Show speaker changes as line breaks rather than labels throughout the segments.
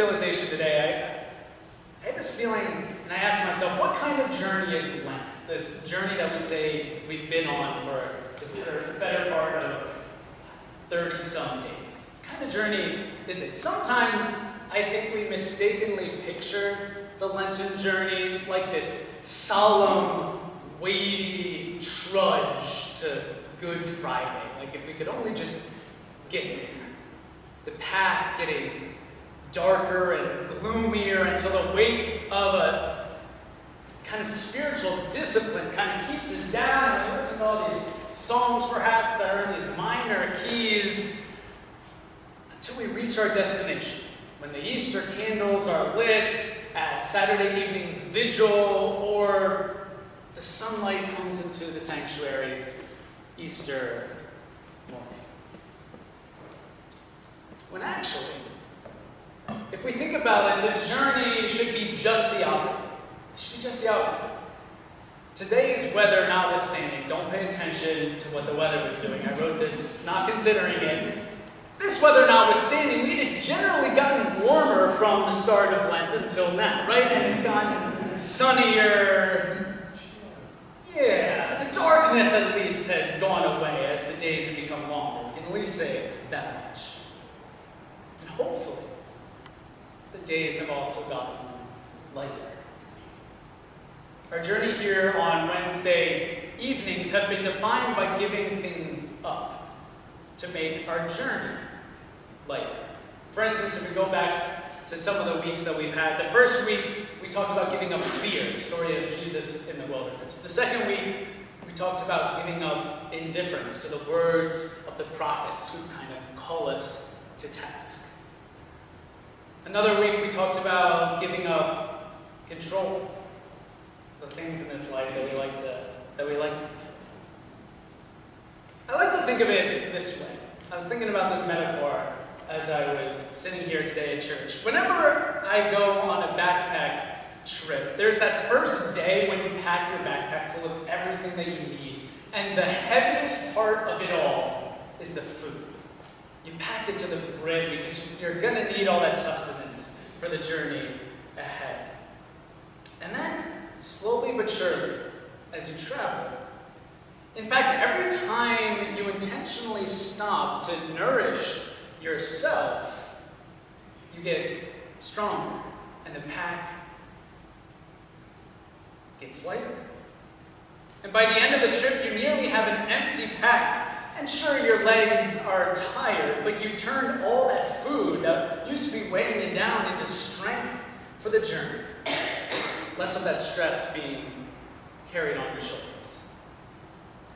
realization today. I had this feeling, and I asked myself, what kind of journey is Lent? This journey that we say we've been on for the better part of 30-some days. What kind of journey is it? Sometimes I think we mistakenly picture the Lenten journey like this solemn, weighty trudge to Good Friday. Like if we could only just get there. The path getting darker and gloomier until the weight of a kind of spiritual discipline kind of keeps us down, and we listen to all these songs perhaps that are in these minor keys until we reach our destination. When the Easter candles are lit at Saturday evening's vigil, or the sunlight comes into the sanctuary Easter morning. When actually, if we think about it, the journey should be just the opposite. It should be just the opposite. Today's weather notwithstanding, don't pay attention to what the weather was doing. I wrote this not considering it. This weather notwithstanding, it's generally gotten warmer from the start of Lent until now, right? And it's gotten sunnier. Yeah, the darkness at least has gone away as the days have become longer. We can at least say that much. And hopefully, the days have also gotten lighter. Our journey here on Wednesday evenings have been defined by giving things up to make our journey lighter. For instance, if we go back to some of the weeks that we've had, the first week we talked about giving up fear, the story of Jesus in the wilderness. The second week we talked about giving up indifference to the words of the prophets who kind of call us to task. Another week we talked about giving up control, the things in this life that we like to control. I like to think of it this way. I was thinking about this metaphor as I was sitting here today at church. Whenever I go on a backpack trip, there's that first day when you pack your backpack full of everything that you need, and the heaviest part of it all is the food. You pack it to the brim because you're going to need all that sustenance for the journey ahead. And then, slowly but surely, as you travel, in fact, every time you intentionally stop to nourish yourself, you get stronger, and the pack gets lighter. And by the end of the trip, you nearly have an empty pack. And sure, your legs are tired, but you've turned all that food that used to be weighing you down into strength for the journey. Less of that stress being carried on your shoulders.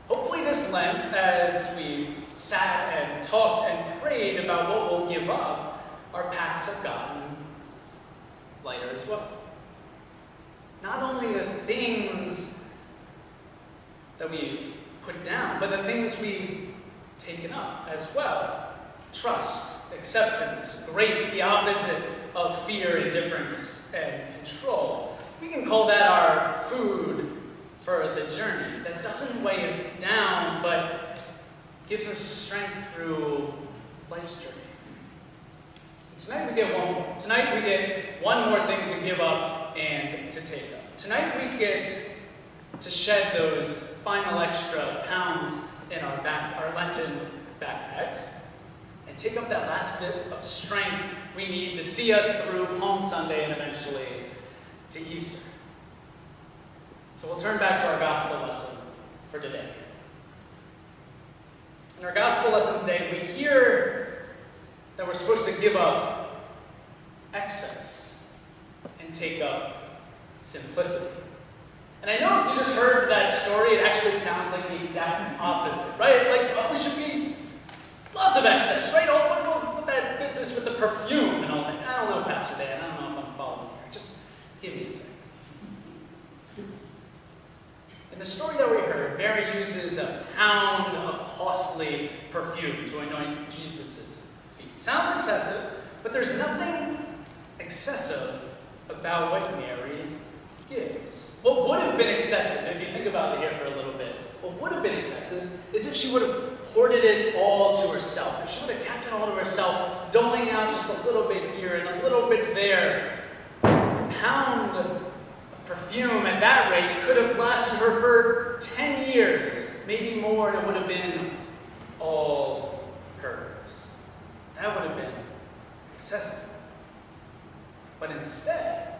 Hopefully this Lent, as we've sat and talked and prayed about what we'll give up, our packs have gotten lighter as well. Not only the things that we've put down, but the things we've taken up as well. Trust, acceptance, grace, the opposite of fear, indifference, and control. We can call that our food for the journey. That doesn't weigh us down, but gives us strength through life's journey. And tonight we get one more. Tonight we get one more thing to give up and to take up. Tonight we get to shed those final extra pounds in our Lenten backpacks and take up that last bit of strength we need to see us through Palm Sunday and eventually to Easter. So we'll turn back to our gospel lesson for today. In our gospel lesson today, we hear that we're supposed to give up excess and take up simplicity. And I know if you just heard that story, it actually sounds like the exact opposite, right? Like, oh, we should be lots of excess, right? Oh, what that business with the perfume and all that. I don't know, Pastor Dan. I don't know if I'm following here. Just give me a second. In the story that we heard, Mary uses a pound of costly perfume to anoint Jesus' feet. Sounds excessive, but there's nothing excessive about what Mary gives. What would have been excessive, if you think about it here for a little bit, what would have been excessive is if she would have hoarded it all to herself, if she would have kept it all to herself, doling out just a little bit here and a little bit there, a pound of perfume at that rate could have lasted her for 10 years, maybe more, and it would have been all hers. That would have been excessive. But instead,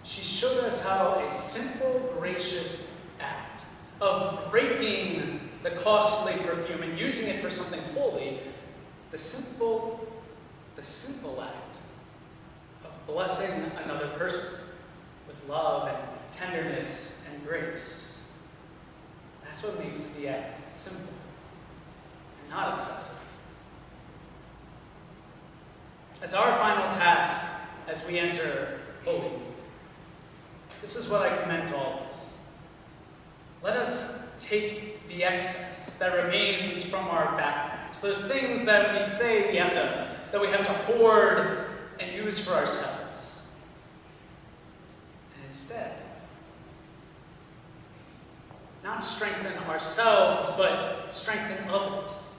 she showed us how a simple, gracious act of breaking the costly perfume and using it for something holy, the simple act of blessing another person with love and tenderness and grace. That's what makes the act simple and not excessive. As our final task as we enter Holy Week, this is what I commend to all of us. Let us take the excess that remains from our backpacks, those things that we say we have to hoard and use for ourselves, and instead, not strengthen ourselves, but strengthen others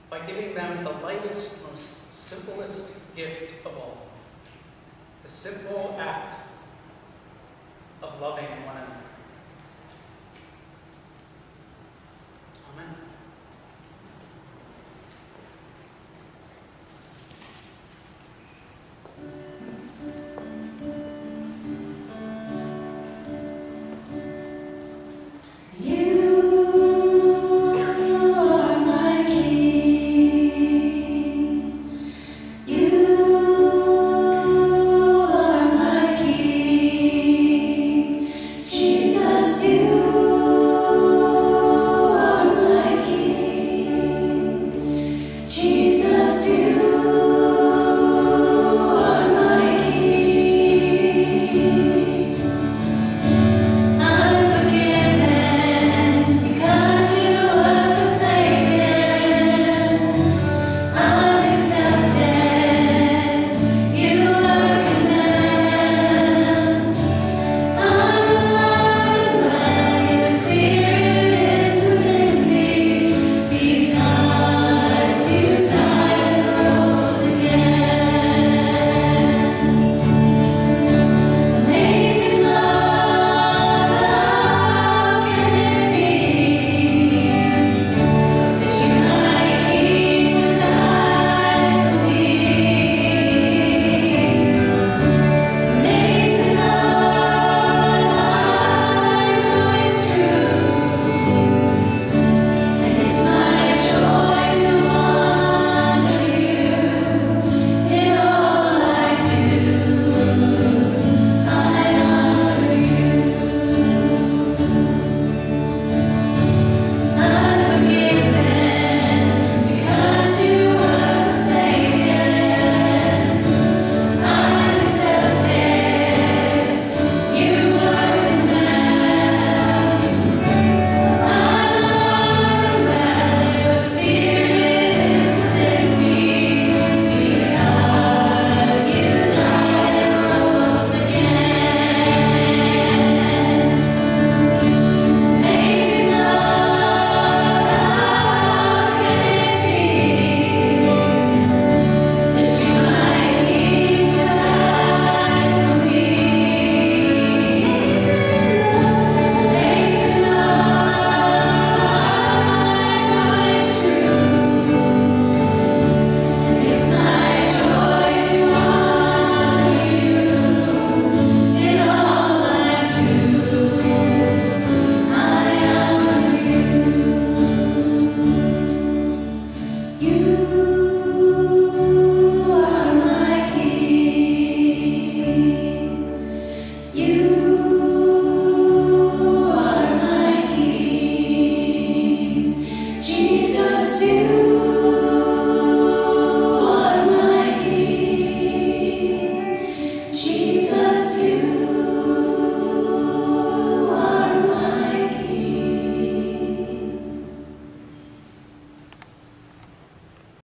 by giving them the lightest, most simplest gift of all, the simple act of loving one another.